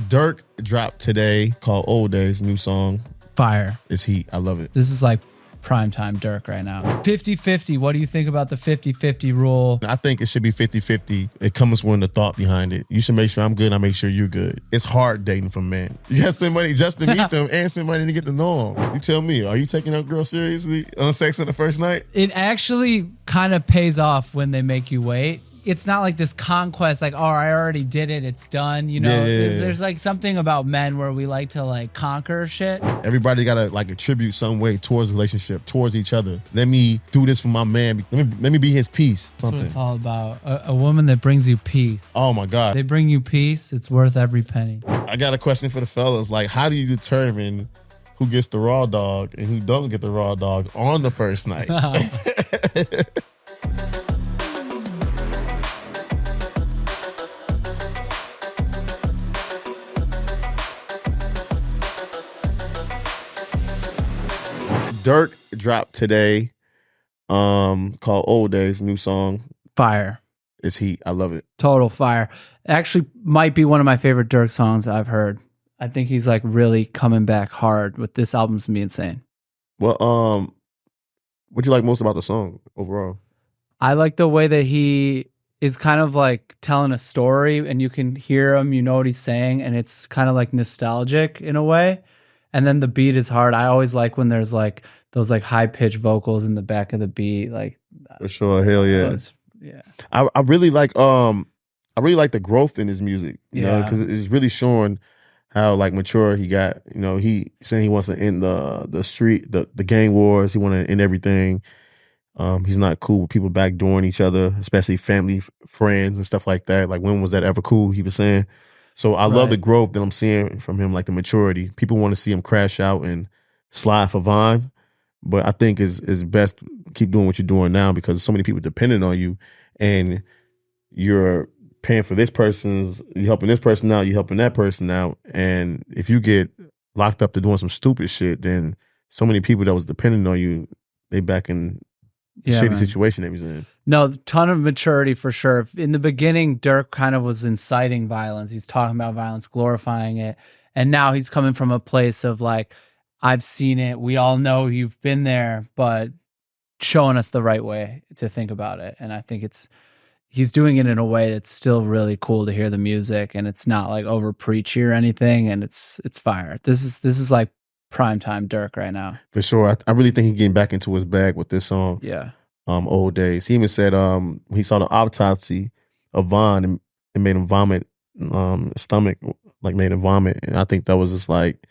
Dirk dropped today called Old Days, new song. Fire. It's heat. I love it. This is like primetime Dirk right now. 50-50. What do you think about the 50-50 rule? I think it should be 50-50. It comes from the thought behind it. You should make sure I'm good, I make sure you're good. It's hard dating for men. You gotta spend money just to meet them and spend money to get to know them. You tell me, are you taking that girl seriously on sex on the first night? It actually kind of pays off when they make you wait. It's not like this conquest, like, oh, I already did it, it's done. You know, there's like something about men where we like to like conquer shit. Everybody gotta like attribute some way towards the relationship, towards each other. Let me do this for my man. Let me be his peace. That's what it's all about. A woman that brings you peace. Oh my God. They bring you peace. It's worth every penny. I got a question for the fellas. Like, how do you determine who gets the raw dog and who don't get the raw dog on the first night? Dirk dropped today, called Old Days, new song. Fire. It's heat. I love it. Total fire. Actually might be one of my favorite Dirk songs I've heard. I think he's like really coming back hard with this album's gonna be insane. Well, what do you like most about the song overall? I like the way that he is kind of like telling a story and you can hear him, you know what he's saying, and it's kind of like nostalgic in a way. And then the beat is hard. I always like when there's like those like high pitched vocals in the back of the beat. Like for sure, hell yeah. Yeah. I really like the growth in his music, you know, because it's really showing how like mature he got. You know, he saying he wants to end the gang wars. He want to end everything. He's not cool with people backdooring each other, especially family, friends, and stuff like that. Like, when was that ever cool? He was saying. So I love the growth that I'm seeing from him, like the maturity. People want to see him crash out and slide for Vine, but I think it's best keep doing what you're doing now because there's so many people depending on you, and you're paying for this person's, you're helping this person out, you're helping that person out, and if you get locked up to doing some stupid shit, then so many people that was depending on you, they back in shitty situation they was in. No, ton of maturity for sure. In the beginning, Dirk kind of was inciting violence. He's talking about violence, glorifying it. And now he's coming from a place of like, I've seen it. We all know you've been there, but showing us the right way to think about it. And I think he's doing it in a way that's still really cool to hear the music, and it's not like over preachy or anything. And it's fire. This is like primetime Dirk right now. For sure. I really think he's getting back into his bag with this song. Yeah. Old Days. He even said he saw the autopsy of Vaughn and it made him vomit. His stomach like made him vomit, and I think that was just like,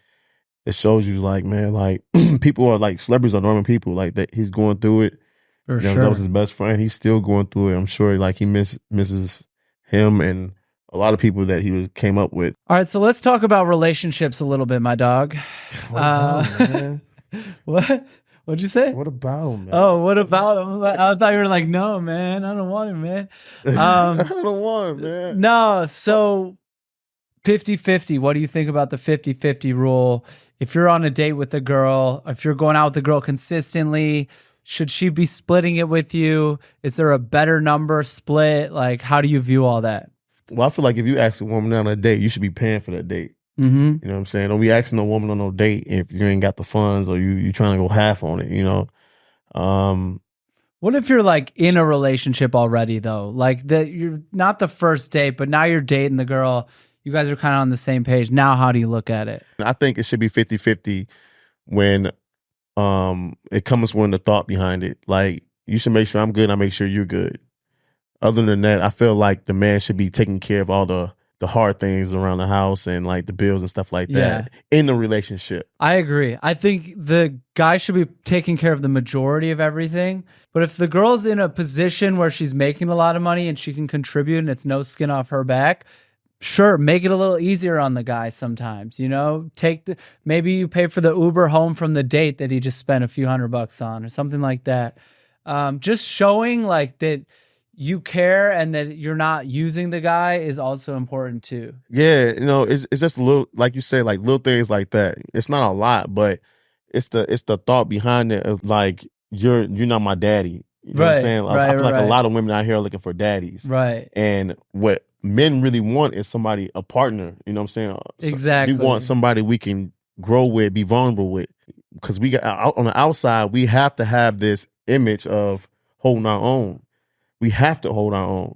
it shows you like, man, like people are like, celebrities are normal people, like that. He's going through it. For sure. That was his best friend. He's still going through it. I'm sure like he misses him and a lot of people that he came up with. All right, so let's talk about relationships a little bit, my dog. What about him, man? What? What'd you say? What about him, man? Oh, what about him? I thought you were like, no, man, I don't want him, man. I don't want him, man. No, so 50-50. What do you think about the 50-50 rule? If you're on a date with a girl, if you're going out with a girl consistently, should she be splitting it with you? Is there a better number split? Like, how do you view all that? Well, I feel like if you ask a woman on a date, you should be paying for that date. Mm-hmm. You know what I'm saying? Don't be asking a woman on no date if you ain't got the funds or you trying to go half on it, you know? What if you're like in a relationship already though? Like you're not the first date, but now you're dating the girl. You guys are kind of on the same page. Now, how do you look at it? I think it should be 50-50 when it comes from the thought behind it. Like, you should make sure I'm good, I make sure you're good. Other than that, I feel like the man should be taking care of all the hard things around the house and like the bills and stuff like that in the relationship. I agree. I think the guy should be taking care of the majority of everything. But if the girl's in a position where she's making a lot of money and she can contribute and it's no skin off her back, sure, make it a little easier on the guy sometimes, you know? Maybe you pay for the Uber home from the date that he just spent a few $100 on or something like that. Just showing like that you care and that you're not using the guy is also important too. Yeah, you know, it's just a little, like you said, like little things like that. It's not a lot, but it's the thought behind it of like, you're not my daddy. You know what I'm saying? I feel like a lot of women out here are looking for daddies. Right. And what men really want is somebody, a partner. You know what I'm saying? Exactly. We want somebody we can grow with, be vulnerable with. Because we got on the outside, we have to have this image of holding our own. We have to hold our own.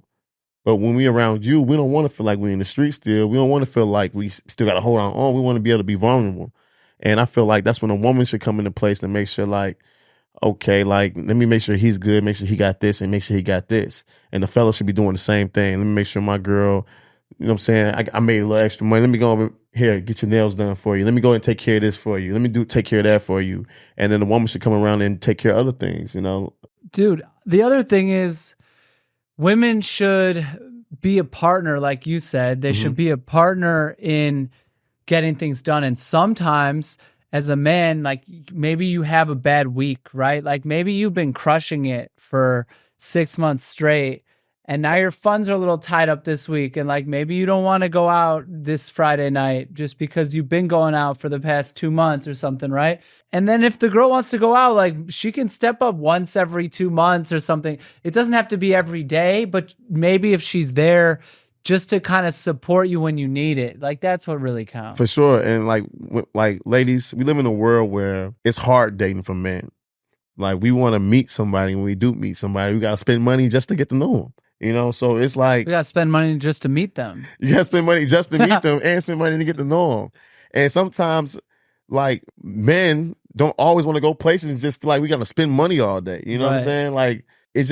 But when we around you, we don't want to feel like we're in the street still. We don't want to feel like we still got to hold our own. We want to be able to be vulnerable. And I feel like that's when a woman should come into place and make sure, like, okay, like, let me make sure he's good, make sure he got this, and make sure he got this. And the fella should be doing the same thing. Let me make sure my girl, you know what I'm saying, I made a little extra money. Let me go over here, get your nails done for you. Let me go and take care of this for you. Let me take care of that for you. And then the woman should come around and take care of other things, you know? Dude, the other thing is women should be a partner, like you said. They should be a partner in getting things done. And sometimes as a man, like maybe you have a bad week, right? Like maybe you've been crushing it for 6 months straight and now your funds are a little tied up this week. And like maybe you don't want to go out this Friday night just because you've been going out for the past 2 months or something, right? And then if the girl wants to go out, like she can step up once every 2 months or something. It doesn't have to be every day, but maybe if she's there just to kind of support you when you need it. Like that's what really counts. For sure. And like ladies, we live in a world where it's hard dating for men. Like we want to meet somebody. When we do meet somebody, we got to spend money just to get to know them. You know, so it's like we got to spend money just to meet them. You got to spend money just to meet them and spend money to get to know them. And sometimes like men don't always want to go places and just feel like we got to spend money all day. You know what I'm saying? Like, it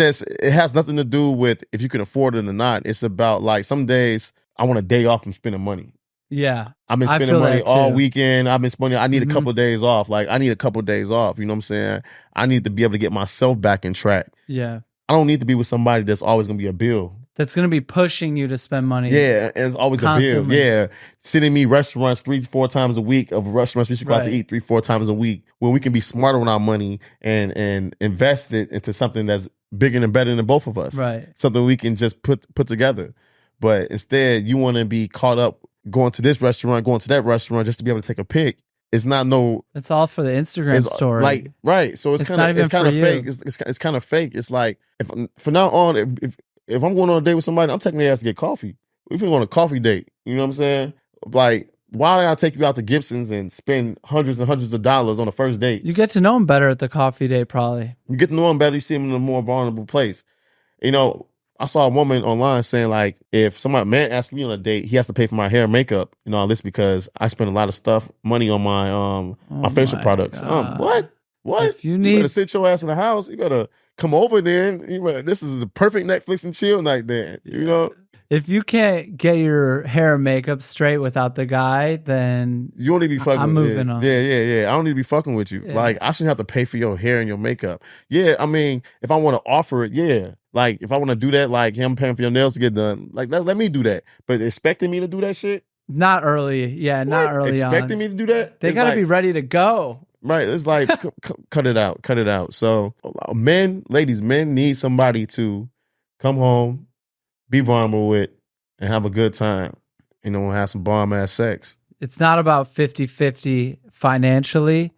has nothing to do with if you can afford it or not. It's about like some days I want a day off from spending money. Yeah. I've been spending money all weekend. I've been spending, I need a couple of days off. Like I need a couple of days off. You know what I'm saying? I need to be able to get myself back in track. Yeah. I don't need to be with somebody that's always going to be a bill. That's going to be pushing you to spend money. Yeah, and it's always constantly. a bill. Yeah, sending me restaurants 3-4 times a week of restaurants we should go out to eat 3-4 times a week, when we can be smarter with our money and invest it into something that's bigger and better than both of us. Right. Something we can just put together. But instead, you want to be caught up going to this restaurant, going to that restaurant just to be able to take a pic. It's not It's all for the Instagram story. Like, right. So it's kind of fake. It's kind of fake. It's like from now on, if I'm going on a date with somebody, I'm taking their ass to get coffee. If we're on a coffee date, you know what I'm saying? Like, why do I take you out to Gibson's and spend hundreds and hundreds of dollars on a first date? You get to know them better at the coffee date, probably. You get to know them better. You see them in a more vulnerable place. You know, I saw a woman online saying like, if man asks me on a date, he has to pay for my hair and makeup and all this because I spend a lot of money on my my facial products. What? If you better sit your ass in the house, you better come over then. This is a perfect Netflix and chill night then. You know? If you can't get your hair and makeup straight without the guy, then you don't need to be fucking. I'm moving on. Yeah. I don't need to be fucking with you. Yeah. Like I shouldn't have to pay for your hair and your makeup. Yeah, I mean, if I want to offer it, yeah. Like if I want to do that, like I'm paying for your nails to get done. Like let me do that. But expecting me to do that shit? Not early. Yeah, not early. Expecting me to do that? They gotta be ready to go. Right. It's like cut it out. So men need somebody to come home, be vulnerable with, and have a good time. You know, have some bomb-ass sex. It's not about 50-50 financially.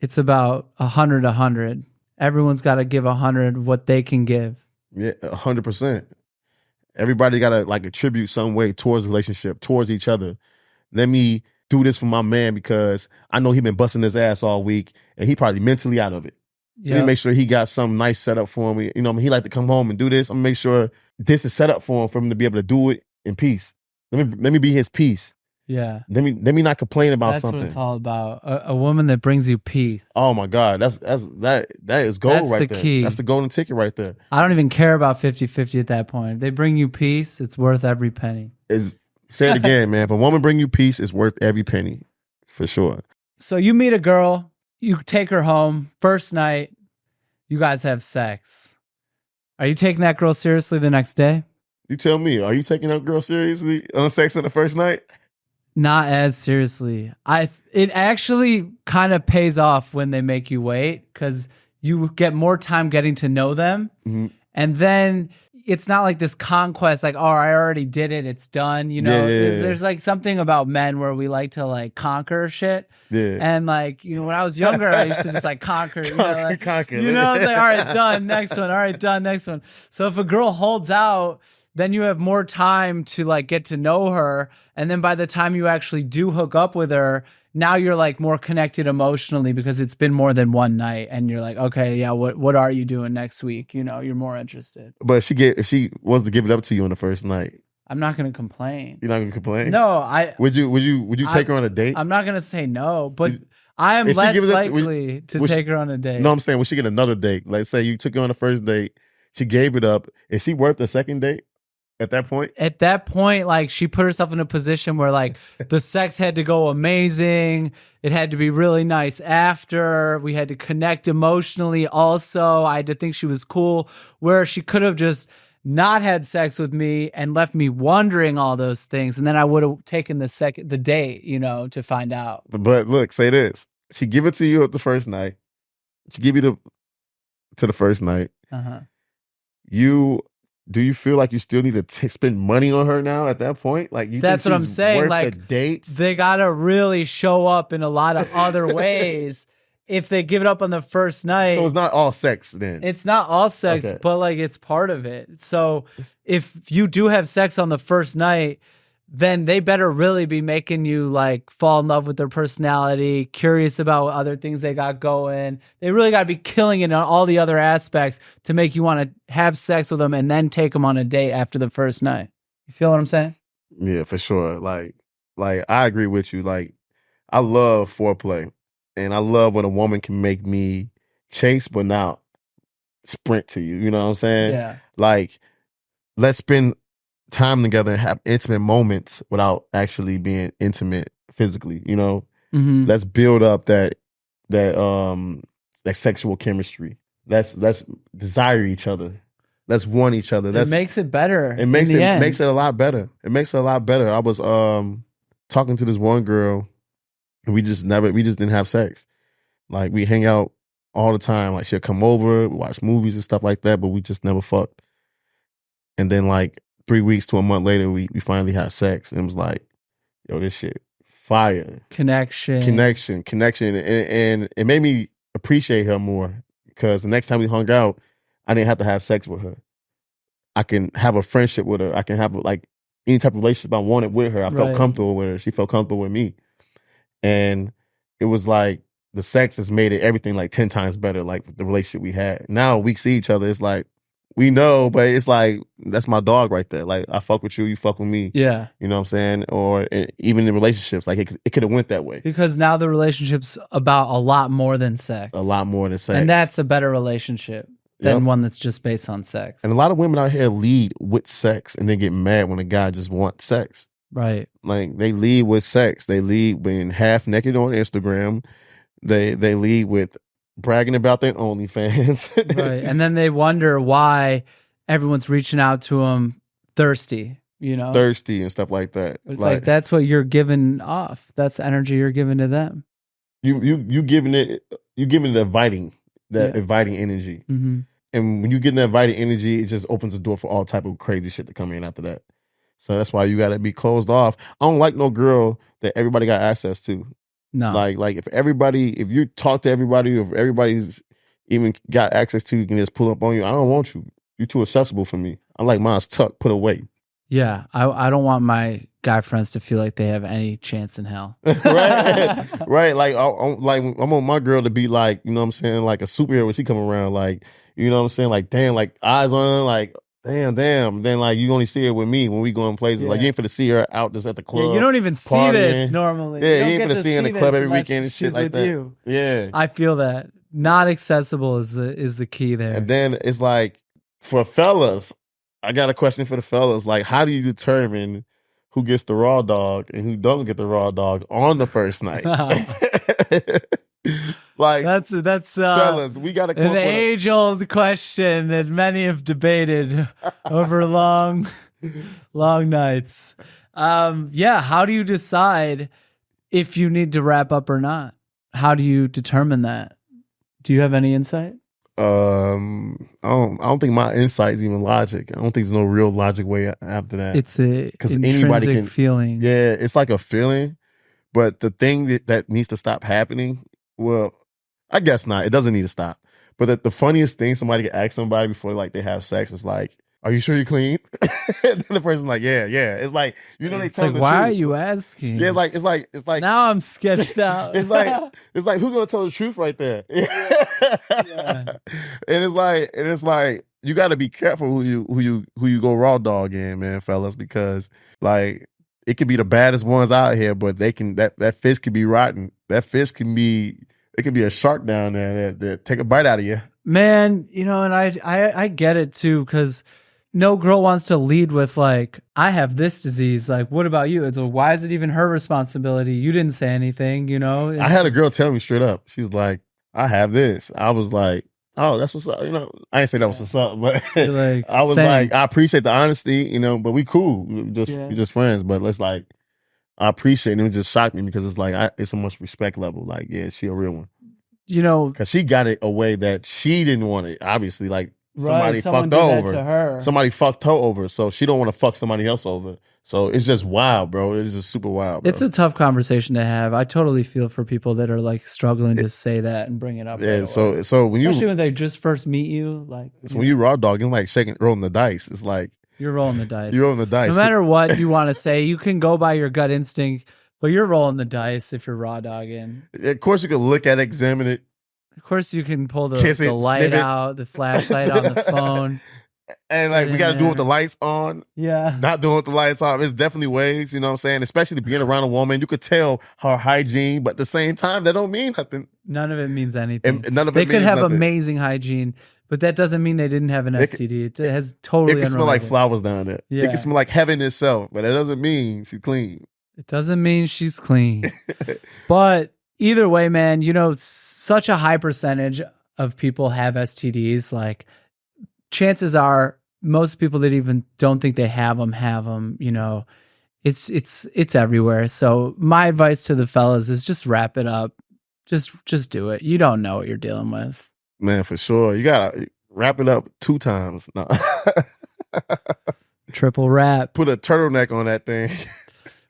It's about 100-100. Everyone's got to give 100 what they can give. Yeah, 100%. Everybody got to like attribute some way towards the relationship, towards each other. Let me do this for my man because I know he been busting his ass all week and he probably mentally out of it. Yep. Let me make sure he got something nice set up for him. You know, he like to come home and do this. I'm gonna make sure this is set up for him to be able to do it in peace. Let me be his peace. Yeah. Let me not complain about something. That's what it's all about. A woman that brings you peace. Oh my God. That is gold right there. That's the key. That's the golden ticket right there. I don't even care about 50-50 at that point. If they bring you peace, it's worth every penny. Say it again, man. If a woman bring you peace, it's worth every penny. For sure. So you meet a girl, you take her home, first night, you guys have sex. Are you taking that girl seriously the next day? You tell me, are you taking that girl seriously on sex on the first night? Not as seriously. It actually kind of pays off when they make you wait because you get more time getting to know them. Mm-hmm. And then it's not like this conquest, like, oh, I already did it, it's done. You know, there's like something about men where we like to like conquer shit. Yeah. And like, you know, when I was younger, I used to just like conquer. You know, like, conquer. You know, it's like, all right, done, next one. All right, done, next one. So if a girl holds out, then you have more time to like get to know her. And then by the time you actually do hook up with her, now you're like more connected emotionally because it's been more than one night. And you're like, okay, yeah, what are you doing next week? You know, you're more interested. But if she was to give it up to you on the first night, I'm not going to complain. You're not going to complain? No, Would you take her on a date? I'm not going to say no, but I am less likely to take her on a date. No, I'm saying, would she get another date? Like, say you took her on the first date, she gave it up. Is she worth a second date at that point? At that point, like, she put herself in a position where, like, the sex had to go amazing. It had to be really nice after. We had to connect emotionally also. I had to think she was cool, where she could have just not had sex with me and left me wondering all those things. And then I would have taken the date, you know, to find out. But look, say this. She give it to you at the first night. She give you to the first night. Uh-huh. Do you feel like you still need to spend money on her now at that point? Like, that's what I'm saying. Like, dates? They gotta really show up in a lot of other ways if they give it up on the first night. So it's not all sex then? It's not all sex, okay, but like it's part of it. So if you do have sex on the first night, then they better really be making you like fall in love with their personality, curious about other things they got going. They really got to be killing it on all the other aspects to make you want to have sex with them and then take them on a date after the first night. You feel what I'm saying? Yeah, for sure. Like I agree with you. Like, I love foreplay, and I love when a woman can make me chase but not sprint to you. You know what I'm saying? Yeah. Like, let's spend time together and have intimate moments without actually being intimate physically, you know. Mm-hmm. Let's build up that sexual chemistry. Let's desire each other. Let's want each other. It makes it better. It makes it a lot better. It makes it a lot better. I was talking to this one girl, and we just didn't have sex. Like, we hang out all the time. Like, she'll come over, we watch movies and stuff like that, but we just never fucked. And then like 3 weeks to a month later, we finally had sex, and it was like, yo, this shit fire. Connection, and it made me appreciate her more, because the next time we hung out, I didn't have to have sex with her. I can have a friendship with her. I can have like any type of relationship I wanted with her. I felt comfortable with her. She felt comfortable with me, and it was like the sex has made it everything like 10 times better. Like, the relationship we had. Now we see each other. It's like, we know, but it's like, that's my dog right there. Like, I fuck with you, you fuck with me. Yeah. You know what I'm saying? Or even in relationships, like, it could have went that way. Because now the relationship's about a lot more than sex. A lot more than sex. And that's a better relationship than one that's just based on sex. And a lot of women out here lead with sex and then get mad when a guy just wants sex. Right. Like, they lead with sex. They lead being half naked on Instagram. They lead with bragging about their OnlyFans. Right. And then they wonder why everyone's reaching out to them thirsty, you know? Thirsty and stuff like that. It's like that's what you're giving off. That's the energy you're giving to them. You giving it inviting energy. Mm-hmm. And when you get that inviting energy, it just opens the door for all type of crazy shit to come in after that. So that's why you got to be closed off. I don't like no girl that everybody got access to. No. Like if you talk to everybody, if everybody's even got access to, you can just pull up on you. I don't want you. You're too accessible for me. I like mine's tucked, put away. Yeah. I don't want my guy friends to feel like they have any chance in hell. Right. Right. Like, I want my girl to be like, you know what I'm saying? Like a superhero when she come around, like, you know what I'm saying? Like, damn, like eyes on her, like, damn. Then like you only see her with me when we go in places. Yeah. Like, you ain't finna see her out just at the club. Yeah, you don't even see this normally. Yeah, you ain't finna see her in the club every weekend and shit like that. You. Yeah. I feel that. Not accessible is the key there. And then it's like, for fellas, I got a question for the fellas. Like, how do you determine who gets the raw dog and who doesn't get the raw dog on the first night? Like, that's fellas, we got an age-old question that many have debated over long nights. Yeah, how do you decide if you need to wrap up or not? How do you determine that? Do you have any insight? I don't think my insight is even logic. I don't think there's no real logic way after that. It's a intrinsic feeling. Yeah, it's like a feeling. But the thing that needs to stop happening, well, I guess not. It doesn't need to stop. But the funniest thing somebody can ask somebody before like they have sex is like, "Are you sure you're clean?" And then the person's like, "Yeah, yeah." It's like, you know, they tell like, the why truth. are you asking? Yeah, it's like now I'm sketched out. it's like who's gonna tell the truth right there? Yeah. And it's like you got to be careful who you go raw dog in, man, fellas, because like it could be the baddest ones out here, but they can that fish could be rotten. That fish can be it could be a shark down there that take a bite out of you. Man, you know, and I get it too, because no girl wants to lead with like, I have this disease. Like, what about you? It's like, why is it even her responsibility? You didn't say anything, you know? I had a girl tell me straight up. She was like, I have this. I was like, oh, that's what's up. You know, I didn't say that was what's up, but like, I was like, I appreciate the honesty, you know, but we cool. We're just friends. But let's like, I appreciate it. And it just shocked me because it's like, it's so much respect level. Like, yeah, she a real one. You know, because she got it a way that she didn't want it. Obviously, like somebody fucked her over. To her. Somebody fucked her over, so she don't want to fuck somebody else over. So it's just wild, bro. It's just super wild, bro. It's a tough conversation to have. I totally feel for people that are like struggling to say that and bring it up. Yeah. Right so away. when especially when they just first meet you, like when you raw dog, it's like rolling the dice. It's like you're rolling the dice. You're rolling the dice. No matter what you want to say, you can go by your gut instinct, but you're rolling the dice if you're raw dogging. Of course, you can look at it, examine it. Of course, you can pull the light out, the flashlight on the phone. And like, we got to do it with the lights on. Yeah. Not doing it with the lights off. It's definitely ways, you know what I'm saying? Especially being around a woman, you could tell her hygiene, but at the same time, that don't mean nothing. None of it means anything. And none of it they could have nothing. Amazing hygiene, but that doesn't mean they didn't have an STD. It has totally It can smell like flowers down there. Yeah. It can smell like heaven itself, but that doesn't mean she's clean. It doesn't mean she's clean. But either way, man, you know, such a high percentage of people have STDs. Like, chances are most people that even don't think they have them, you know. It's everywhere. So my advice to the fellas is just wrap it up. Just do it. You don't know what you're dealing with. Man, for sure. You gotta wrap it up 2 times. No. Triple wrap. Put a turtleneck on that thing.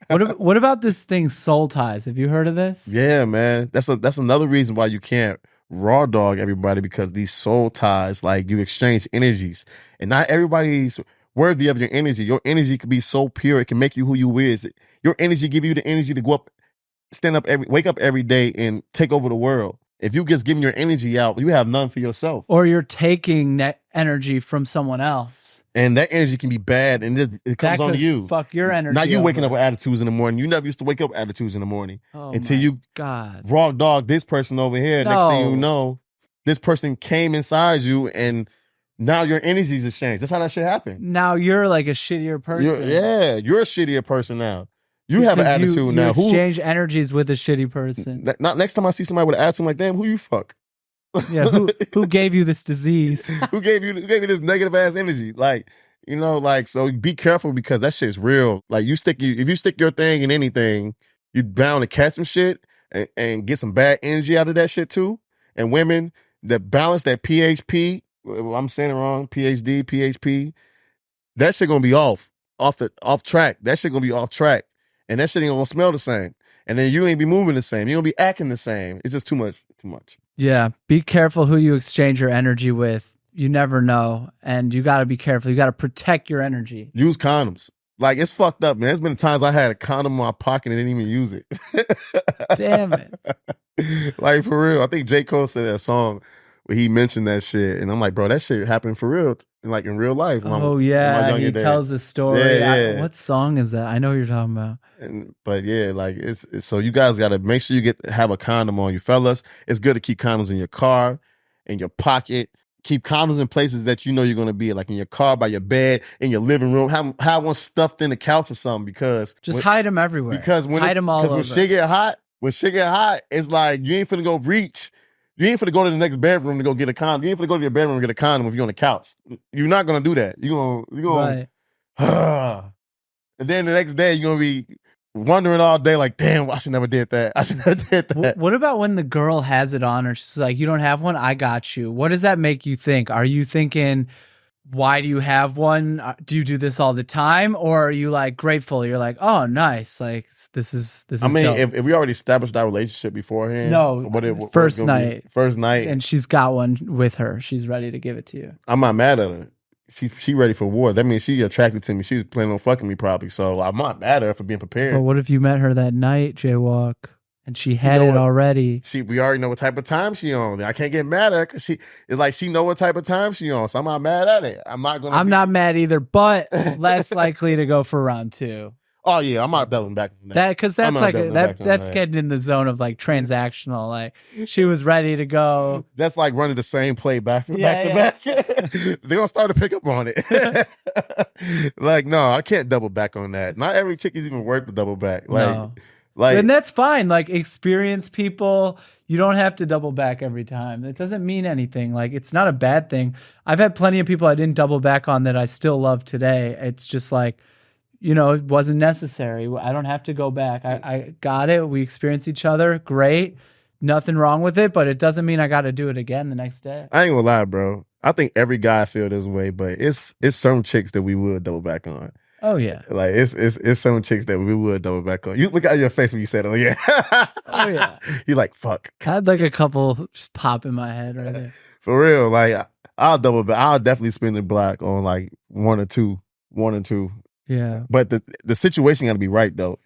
What about this thing, soul ties? Have you heard of this? Yeah, man. That's another reason why you can't raw dog everybody, because these soul ties, like, you exchange energies, and not everybody's worthy of your energy. Your energy can be so pure, it can make you who you is. Your energy give you the energy to go up, wake up every day and take over the world. If you just giving your energy out, you have none for yourself. Or you're taking that energy from someone else. And that energy can be bad, and it comes on you. Fuck your energy. Not you waking up with attitudes in the morning. You never used to wake up with attitudes in the morning until you raw dog this person over here. No. Next thing you know, this person came inside you, and now your energy's exchanged. That's how that shit happened. Now you're like a shittier person. You're a shittier person now. You have an attitude now. You exchange energies with a shitty person. Not next time I see somebody with an attitude, I'm like, damn, who you fuck? Yeah, who gave you this disease? who gave you this negative ass energy? Like, you know, like, so be careful, because that shit's real. Like, if you stick your thing in anything, you bound to catch some shit and get some bad energy out of that shit too. And women that balance that PHP, I'm saying it wrong, PhD, PHP, that shit gonna be off track. That shit gonna be off track, and that shit ain't gonna smell the same. And then you ain't be moving the same. You gonna be acting the same. It's just too much. Yeah, be careful who you exchange your energy with. You never know, and you got to be careful. You got to protect your energy. Use condoms. Like, it's fucked up, man. There's been times I had a condom in my pocket and didn't even use it. Damn it. Like, for real. I think J. Cole said that song where he mentioned that shit, and I'm like, bro, that shit happened for real, like in real life. He tells a story. Yeah. What song is that? I know what you're talking about. But yeah, like, it's so you guys got to make sure you have a condom on you, fellas. It's good to keep condoms in your car, in your pocket. Keep condoms in places that you know you're going to be, like in your car, by your bed, in your living room. Have one stuffed in the couch or something, because hide them everywhere. Because when shit get hot, it's like you ain't finna go reach. You ain't finna go to the next bedroom to go get a condom. You ain't finna go to your bedroom and get a condom if you're on the couch. You're not gonna do that. You're gonna right. And then the next day you're gonna be wondering all day, like, damn, I should never did that. I should never did that. What about when the girl has it on her? She's like, you don't have one? I got you. What does that make you think? Are you thinking, why do you have one? Do you do this all the time? Or are you like grateful? You're like, oh, nice. Like, this is I mean, dope. if we already established our relationship beforehand. No, first night. First night. And she's got one with her. She's ready to give it to you. I'm not mad at her. She ready for war. That means she attracted to me. She was planning on fucking me probably. So I'm not mad at her for being prepared. But what if you met her that night, Jaywalk, and she had it already? We already know what type of time she on. I can't get mad at her because she know what type of time she on. So I'm not mad at it. I'm not mad either, but less likely to go for round 2. Oh yeah, I'm not doubling back on that. Because that's like that's getting in the zone of like transactional. Like she was ready to go. That's like running the same play back to back. They're gonna start to pick up on it. Like, no, I can't double back on that. Not every chick is even worth the double back. And that's fine. Like, experienced people, you don't have to double back every time. It doesn't mean anything. Like, it's not a bad thing. I've had plenty of people I didn't double back on that I still love today. It's just like, it wasn't necessary. I don't have to go back. I got it. We experienced each other. Great. Nothing wrong with it, but it doesn't mean I got to do it again the next day. I ain't gonna lie, bro. I think every guy feel this way, but it's some chicks that we would double back on. Oh yeah, like it's some chicks that we would double back on. You look at your face when you said, "Oh yeah." Oh yeah. You like fuck. I had like a couple just pop in my head right there. For real, like I'll double back. I'll definitely spin the block on like one or two. Yeah, but the situation got to be right though.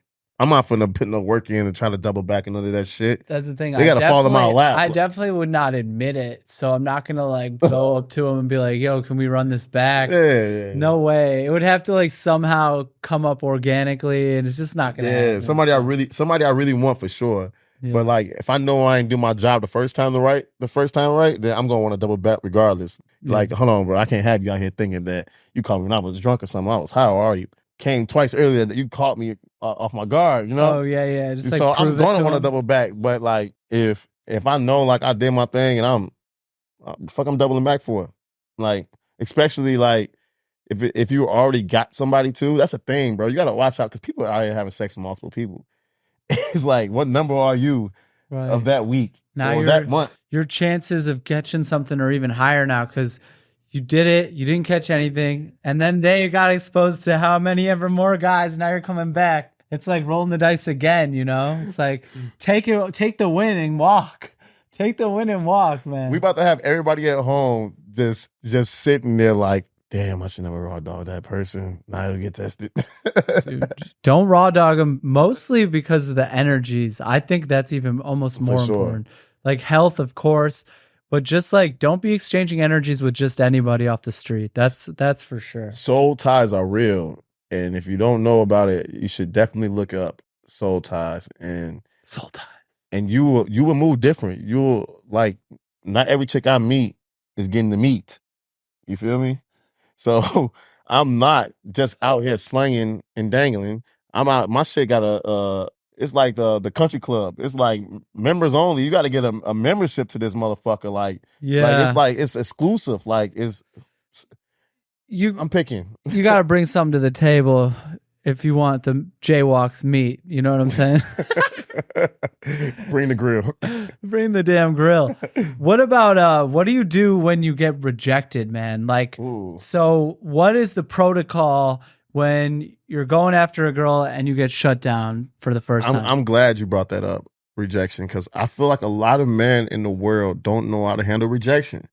I'm not finna put no work in and try to double back and none of that shit. That's the thing. They gotta fall in my lap. I definitely would not admit it, so I'm not gonna like go up to him and be like, "Yo, can we run this back?" Yeah. No way. It would have to like somehow come up organically, and it's just not gonna happen. Somebody I really want for sure. Yeah. But like, if I know I ain't do my job the first time right, then I'm gonna want to double back regardless. Yeah. Like, hold on, bro, I can't have you out here thinking that you called me when I was drunk or something. I was high. How are you? Came twice earlier that you caught me off my guard, Oh yeah. Just like, so I'm gonna want to double back. But like, if I know like I did my thing and I'm doubling back for it. Like, especially like if you already got somebody too, that's a thing, bro. You gotta watch out because people are out here having sex with multiple people. It's like, what number are you of that week or that month? Your chances of catching something are even higher now because you did it, you didn't catch anything, and then they got exposed to how many ever more guys. Now you're coming back. It's like rolling the dice again, It's like take the win and walk. Take the win and walk, man. We about to have everybody at home just sitting there like, damn, I should never raw dog that person. Now he'll get tested. Dude, don't raw dog them, mostly because of the energies. I think that's even almost more important. Like health, of course, but just like don't be exchanging energies with just anybody off the street. That's for sure. Soul ties are real. And if you don't know about it, you should definitely look up soul ties. And you will move different. You'll like, not every chick I meet is getting to meet. You feel me? So I'm not just out here slanging and dangling. I'm out. My shit got it's like the country club. It's like members only. You got to get a membership to this motherfucker. Like, it's exclusive. Like I'm picking. You got to bring something to the table if you want the Jaywalks meat. You know what I'm saying? Bring the grill. Bring the damn grill. What about what do you do when you get rejected, man? Like, so what is the protocol when you're going after a girl and you get shut down for the first time? I'm glad you brought that up, rejection, because I feel like a lot of men in the world don't know how to handle rejection.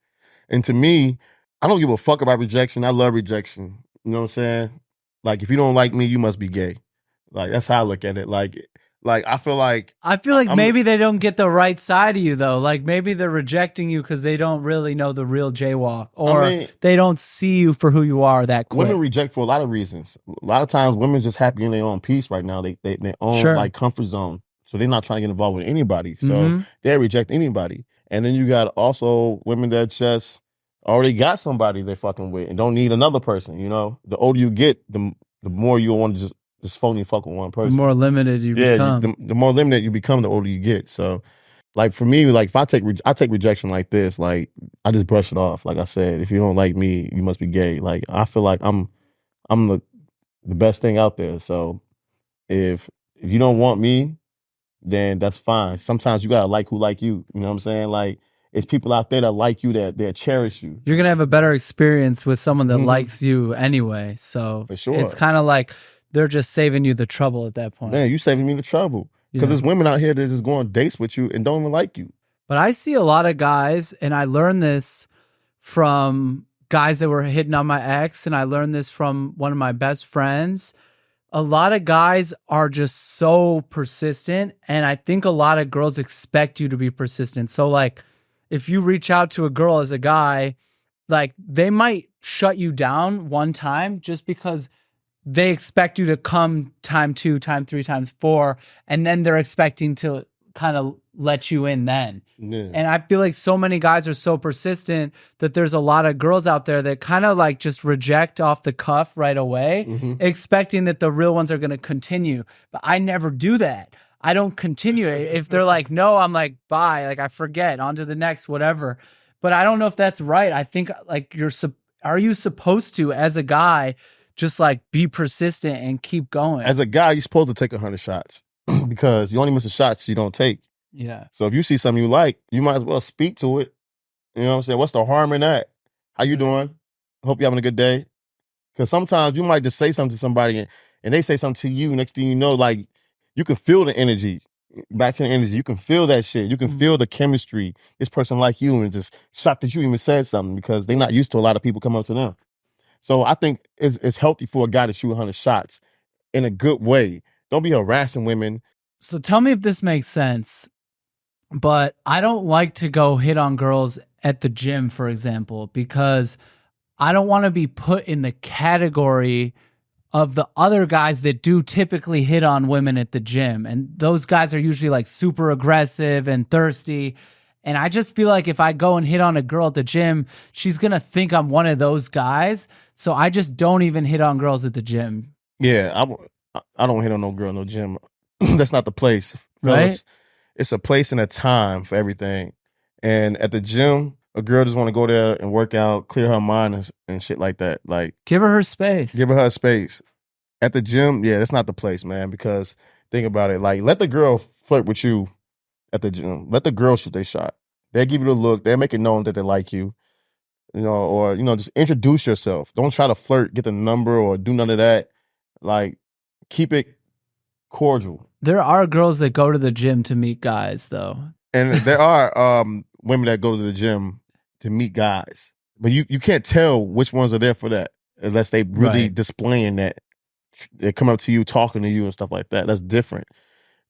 And to me, I don't give a fuck about rejection. I love rejection. You know what I'm saying? Like, if you don't like me, you must be gay. Like, that's how I look at it. Like I feel like maybe they don't get the right side of you though. Like maybe they're rejecting you because they don't really know the real Jaywalk, or they don't see you for who you are that quick. Women reject for a lot of reasons. A lot of times, women just happy in their own peace right now. They their own like comfort zone, so they're not trying to get involved with anybody. So they reject anybody. And then you got also women that just already got somebody they're fucking with and don't need another person. The older you get, the more you want to just phony fuck with one person. The more limited you become. The more limited you become, the older you get. So, like for me, like if I take rejection like this, like I just brush it off. Like I said, if you don't like me, you must be gay. Like I feel like I'm the best thing out there. So if If you don't want me, then that's fine. Sometimes you gotta like who like you. You know what I'm saying? Like, it's people out there that like you, that cherish you. You're gonna have a better experience with someone that likes you anyway. So For sure. it's kind of like they're just saving you the trouble at that point. Man, you saving me the trouble. Because there's women out here that just go on dates with you and don't even like you. But I see a lot of guys, and I learned this from guys that were hitting on my ex, and I learned this from one of my best friends. A lot of guys are just so persistent, and I think a lot of girls expect you to be persistent. So like, if you reach out to a girl as a guy, like they might shut you down one time just because they expect you to come time 2, time 3, times 4, and then they're expecting to kind of let you in then. Yeah. And I feel like so many guys are so persistent that there's a lot of girls out there that kind of like just reject off the cuff right away, expecting that the real ones are going to continue. But I never do that. I don't continue. If they're like, no, I'm like, bye. Like I forget, on to the next, whatever. But I don't know if that's right. I think like are you supposed to, as a guy, just like be persistent and keep going? As a guy, you're supposed to take 100 shots because you only miss the shots you don't take. Yeah. So if you see something you like, you might as well speak to it. You know what I'm saying? What's the harm in that? How you doing? Hope you're having a good day. Because sometimes you might just say something to somebody and they say something to you. Next thing you know, like, you can feel the energy. Back to the energy. You can feel that shit. You can feel the chemistry. This person like you, and just shocked that you even said something because they're not used to a lot of people come up to them. So I think it's healthy for a guy to shoot 100 shots in a good way. Don't be harassing women. So tell me if this makes sense. But I don't like to go hit on girls at the gym, for example, because I don't want to be put in the category of the other guys that do typically hit on women at the gym. And those guys are usually like super aggressive and thirsty. And I just feel like if I go and hit on a girl at the gym, she's going to think I'm one of those guys. So I just don't even hit on girls at the gym. Yeah, I don't hit on no girl in no gym. That's not the place. Right? Fellas, it's a place and a time for everything. And at the gym, a girl just want to go there and work out, clear her mind and shit like that. Like, give her space. Give her space. At the gym, yeah, that's not the place, man. Because think about it. Like, let the girl flirt with you at the gym. Let the girl shoot their shot. They'll give you the look. They'll make it known that they like you. You know, or, you know, just introduce yourself. Don't try to flirt, get the number, or do none of that. Like, keep it cordial. There are girls that go to the gym to meet guys, though. And there are women that go to the gym to meet guys. But you can't tell which ones are there for that unless they really displaying that. They come up to you, talking to you and stuff like that. That's different.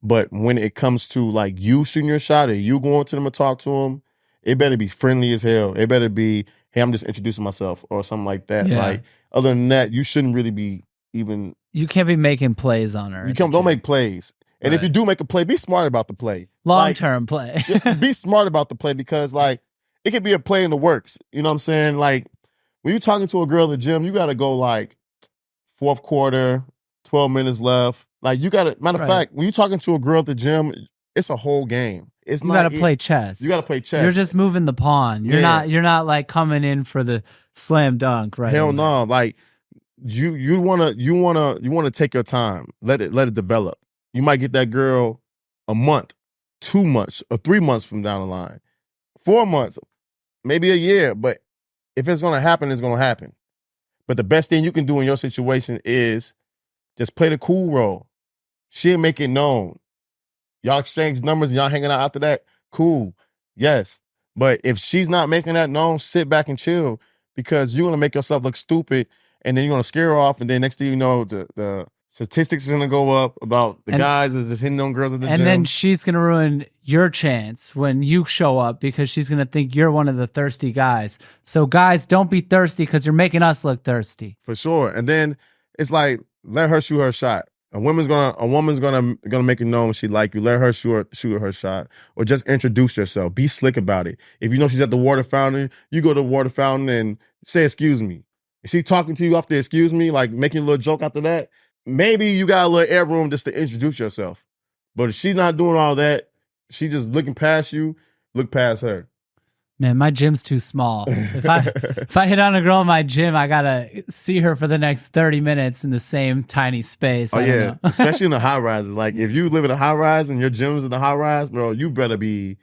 But when it comes to like you shooting your shot or you going to them and talk to them, it better be friendly as hell. It better be, hey, I'm just introducing myself or something like that. Yeah. Like, other than that, you shouldn't really be even. You can't be making plays on her. Don't make plays. And if you do make a play, be smart about the play. Long-term play. Be smart about the play because, like, it could be a play in the works. You know what I'm saying? Like, when you're talking to a girl at the gym, you got to go, like, fourth quarter, 12 minutes left. Like, you got to, matter of fact, when you're talking to a girl at the gym, it's a whole game. You got to play chess. You got to play chess. You're just moving the pawn. You're not like coming in for the slam dunk, right? Hell no. Like, you wanna take your time. Let it develop. You might get that girl a month, 2 months, or 3 months from down the line. 4 months, maybe a year. But if it's gonna happen, it's gonna happen. But the best thing you can do in your situation is just play the cool role. She'll make it known. Y'all exchange numbers and y'all hanging out after that. Cool. Yes. But if she's not making that known, sit back and chill because you're gonna make yourself look stupid and then you're gonna scare her off, and then next thing you know, the statistics are gonna go up about the guys is just hitting on girls at the gym. And then she's gonna ruin your chance when you show up because she's gonna think you're one of the thirsty guys. So guys, don't be thirsty because you're making us look thirsty. For sure. And then it's like, let her shoot her shot. A woman's gonna make it known she like you. Let her shoot her shot, or just introduce yourself. Be slick about it. If you know she's at the water fountain, you go to the water fountain and say excuse me. If she talking to you after excuse me, like making a little joke after that, maybe you got a little air room just to introduce yourself. But if she's not doing all that, she just looking past you, look past her. Man, my gym's too small. If I hit on a girl in my gym, I gotta see her for the next 30 minutes in the same tiny space. Oh yeah, especially in the high rises. Like if you live in a high rise and your gym's in the high rise, bro, you better be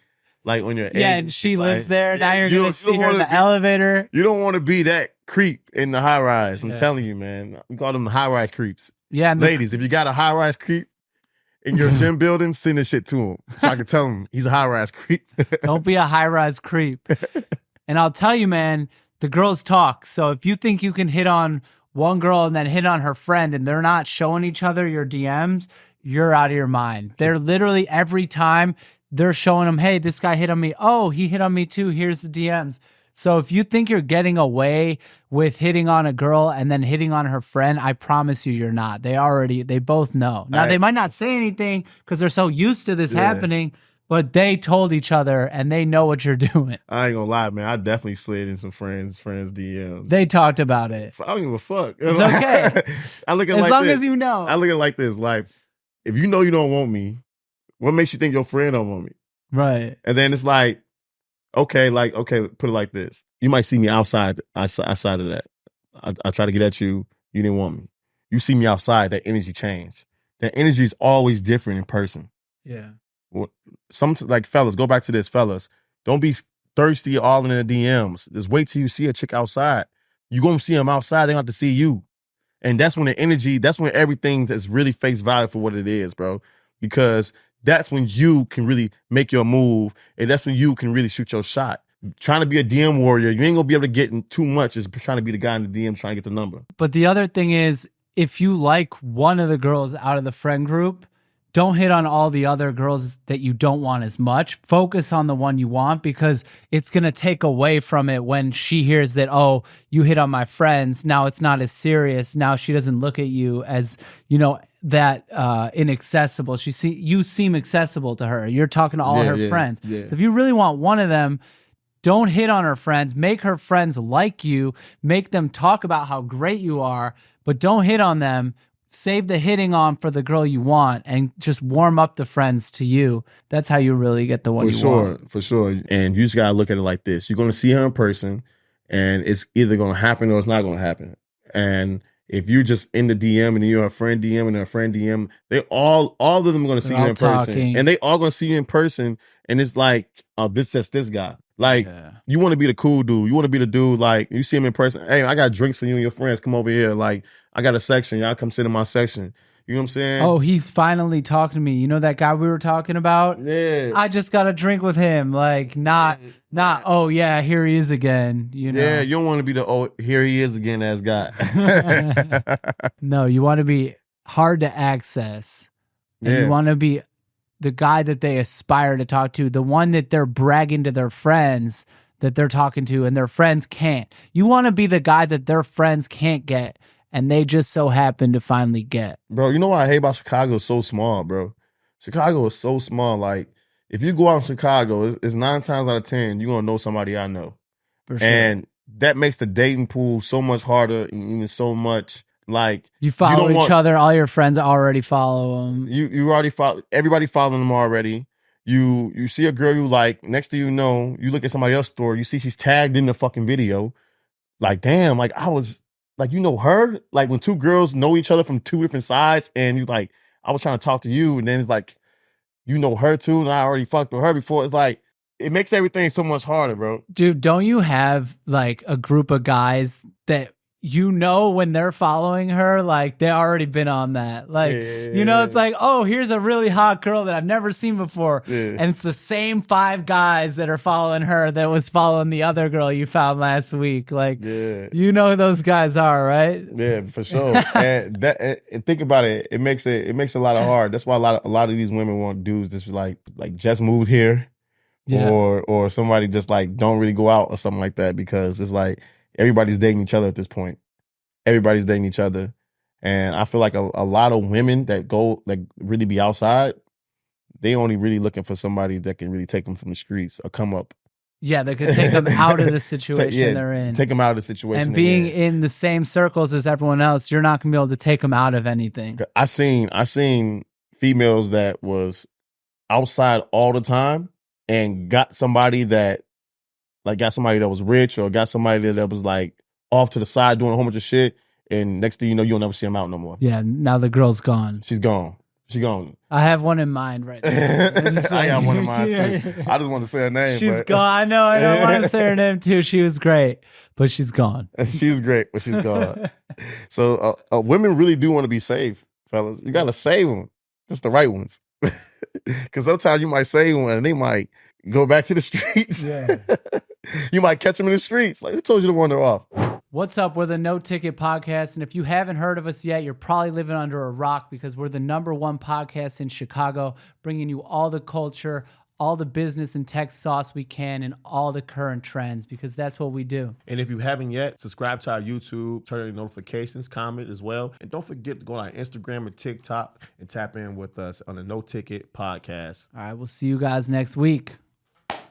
like on your edge. Yeah, and she lives there. Now you're gonna see her in the elevator. You don't want to be that creep in the high rise. I'm telling you, man. We call them the high rise creeps. Yeah, ladies, if you got a high rise creep in your gym building, send this shit to him so I can tell him he's a high rise creep. Don't be a high rise creep. And I'll tell you, man, the girls talk. So if you think you can hit on one girl and then hit on her friend and they're not showing each other your DMs, you're out of your mind. They're literally every time they're showing them, hey, this guy hit on me. Oh, he hit on me too. Here's the DMs. So if you think you're getting away with hitting on a girl and then hitting on her friend, I promise you, you're not. They both know. Now, they might not say anything because they're so used to this happening, but they told each other and they know what you're doing. I ain't gonna lie, man. I definitely slid in some friends DMs. They talked about it. I don't give a fuck. It's okay. I look at it as like long this. as you know. I look at it like this. Like, if you know you don't want me, what makes you think your friend don't want me? Right. And then it's like, okay, put it like this. You might see me outside of that. I try to get at you. You didn't want me. You see me outside, that energy changed. That energy is always different in person. Yeah. Some, like, fellas, go back to this, fellas. Don't be thirsty all in the DMs. Just wait till you see a chick outside. You going to see them outside. They don't have to see you. And that's when that's when everything is really face value for what it is, bro. Because that's when you can really make your move, and that's when you can really shoot your shot. Trying to be a DM warrior, you ain't gonna be able to get in too much as trying to be the guy in the DM trying to get the number. But the other thing is, if you like one of the girls out of the friend group, don't hit on all the other girls that you don't want as much. Focus on the one you want, because it's going to take away from it when she hears that, oh, you hit on my friends. Now it's not as serious. Now she doesn't look at you as, that inaccessible. You seem accessible to her. You're talking to all her friends. Yeah. So if you really want one of them, don't hit on her friends. Make her friends like you. Make them talk about how great you are, but don't hit on them. Save the hitting on for the girl you want and just warm up the friends to you. That's how you really get the one you want. For sure. And you just got to look at it like this. You're going to see her in person, and it's either going to happen or it's not going to happen. And if you're just in the DM and you're a friend DM and a friend DM, all of them are going to see you in person. And they all going to see you in person. And it's like, oh, this guy. Like, you want to be the cool dude. You want to be the dude, like, you see him in person. Hey, I got drinks for you and your friends. Come over here. Like, I got a section. Y'all come sit in my section. You know what I'm saying? Oh, he's finally talking to me. You know that guy we were talking about? Yeah. I just got a drink with him. Like, not, oh, yeah, here he is again. Yeah, you don't want to be the, oh, here he is again ass guy. No, you want to be hard to access. And you want to be the guy that they aspire to talk to, the one that they're bragging to their friends that they're talking to and their friends can't. You want to be the guy that their friends can't get and they just so happen to finally get. Bro, you know what I hate about Chicago? It's so small, bro. Chicago is so small. Like, if you go out in Chicago, it's 9 times out of 10, you're going to know somebody I know. For sure. And that makes the dating pool so much harder and even so much. Like, you follow each other, all your friends already follow them. You already follow, everybody following them already. You see a girl you like, next thing you know, you look at somebody else's story, you see she's tagged in the fucking video. Like, damn, like I was like, you know her? Like when two girls know each other from 2 different sides and you like, I was trying to talk to you, and then it's like, you know her too, and I already fucked with her before. It's like, it makes everything so much harder, bro. Dude, don't you have like a group of guys that when they're following her, like they already been on that. Like, it's like, oh, here's a really hot girl that I've never seen before. Yeah. And it's the same 5 guys that are following her that was following the other girl you found last week. Like, you know who those guys are, right? Yeah, for sure. and think about it. It makes it a lot of hard. That's why a lot of these women want dudes that's like just moved here. Yeah. Or somebody just like don't really go out or something like that, because it's like, everybody's dating each other at this point. Everybody's dating each other. And I feel like a lot of women that go, like, really be outside, they only really looking for somebody that can really take them from the streets or come up. Yeah, that could take them out of the situation they're in. Take them out of the situation. And being in the same circles as everyone else, you're not going to be able to take them out of anything. I seen females that was outside all the time and got somebody that like got somebody that was rich or got somebody that was like off to the side doing a whole bunch of shit, and next thing you know, you'll never see him out no more. Yeah, now the girl's gone. She's gone. She gone. I have one in mind right now. I got one in mind too. I just want to say her name. She's gone. I know. I don't want to say her name too. She was great, but she's gone. She's great, but she's gone. So women really do want to be saved, fellas. You got to save them. Just the right ones. Because sometimes you might save one and they might go back to the streets. Yeah. You might catch them in the streets. Like, who told you to wander off? What's up? We're the No Ticket Podcast. And if you haven't heard of us yet, you're probably living under a rock because we're the #1 podcast in Chicago, bringing you all the culture, all the business and tech sauce we can, and all the current trends, because that's what we do. And if you haven't yet, subscribe to our YouTube, turn on your notifications, comment as well. And don't forget to go on our Instagram and TikTok and tap in with us on the No Ticket Podcast. All right, we'll see you guys next week.